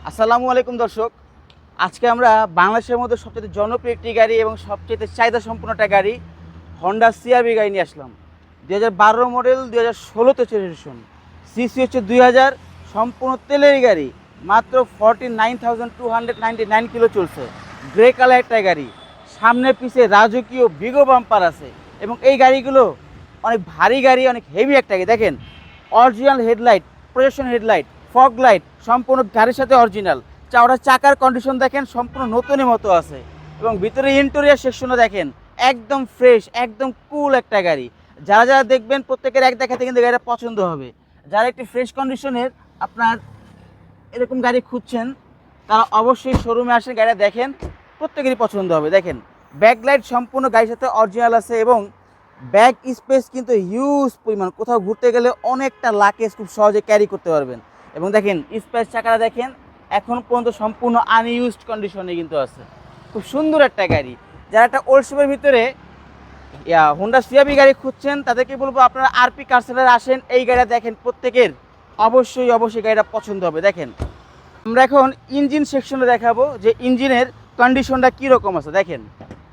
আসসালামু আলাইকুম দর্শক, আজকে আমরা বাংলাদেশের মধ্যে সবচেয়ে জনপ্রিয় একটি গাড়ি এবং সবচেয়ে চাহিদা সম্পন্ন একটা গাড়ি হন্ডা সিআরভি গাড়ি নিয়ে আসলাম। 2012 মডেল, 2016তে রেজিস্ট্রেশন, সিসি হচ্ছে 2000, সম্পূর্ণ তেলের গাড়ি, মাত্র 49,299 কিলো চলছে। গ্রে কালার একটা গাড়ি, সামনে পিছে রাজকীয় বিগো বাম্পার আছে এবং এই গাড়িগুলো অনেক ভারী গাড়ি, অনেক হেভি একটা গাড়ি। দেখেন original headlight, projection headlight, fog light সম্পূর্ণ গাড়ির সাথে অরিজিনাল। চাওড়া চাকার কন্ডিশন দেখেন সম্পূর্ণ নতুনের মতো আছে এবং ভিতরে ইন্টেরিয়র সেকশনও দেখেন একদম ফ্রেশ, একদম কুল একটা গাড়ি। যারা যারা দেখবেন প্রত্যেকের এক দেখাতে কিন্তু গাড়িটা পছন্দ হবে। যারা একটি ফ্রেশ কন্ডিশনের আপনার এরকম গাড়ি খুঁজছেন তারা অবশ্যই শোরুমে আসেন, গাড়িটা দেখেন, প্রত্যেকেরই পছন্দ হবে। দেখেন ব্যাকলাইট সম্পূর্ণ গাড়ির সাথে অরিজিনাল আছে এবং ব্যাক স্পেস কিন্তু হিউজ পরিমাণ, কোথাও ঘুরতে গেলে অনেকটা লাগেজ খুব সহজে ক্যারি করতে পারবেন। এবং দেখেন স্পেস চাকাটা দেখেন এখন পর্যন্ত সম্পূর্ণ আনইউজড কন্ডিশনে কিন্তু আছে। খুব সুন্দর একটা গাড়ি। যারা একটা ওল্ড শেপের ভিতরে হোন্ডা সিআরভি গাড়ি খুঁজছেন তাদেরকে বলবো আপনারা আরপি কার সেলারে আসেন, এই গাড়িটা দেখেন, প্রত্যেকের অবশ্যই গাড়িটা পছন্দ হবে। দেখেন আমরা এখন ইঞ্জিন সেকশনে দেখাবো যে ইঞ্জিনের কন্ডিশনটা কীরকম আছে। দেখেন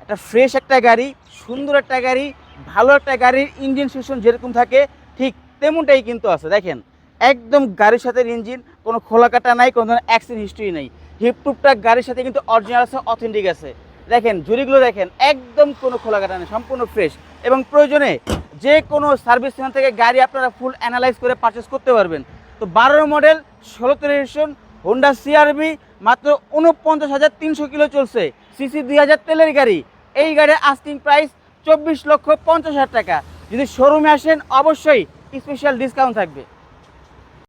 একটা ফ্রেশ একটা গাড়ি, সুন্দর একটা গাড়ি, ভালো একটা গাড়ির ইঞ্জিন সেকশন যেরকম থাকে ঠিক তেমনটাই কিন্তু আছে। দেখেন একদম গাড়ির সাথে ইঞ্জিন, কোনো খোলা কাটা নাই, কোনো ধরনের অ্যাক্সিডেন্ট হিস্ট্রি নেই। হিপটুপটা গাড়ির সাথে কিন্তু অরিজিনাল আছে, অথেন্টিক আছে। দেখেন ঝুড়িগুলো দেখেন একদম কোনো খোলা কাটা নেই, সম্পূর্ণ ফ্রেশ। এবং প্রয়োজনে যে কোনো সার্ভিস সেন্টার থেকে গাড়ি আপনারা ফুল অ্যানালাইজ করে পারচেস করতে পারবেন। তো 12 মডেল, 16তে রেজিস্ট্রেশন, হোন্ডা সিআরভি, মাত্র 49,300 কিলো চলছে, সিসি 2000 তেলের গাড়ি। এই গাড়ির আস্কিং প্রাইস 24,50,000 টাকা। যদি শোরুমে আসেন অবশ্যই স্পেশাল ডিসকাউন্ট থাকবে।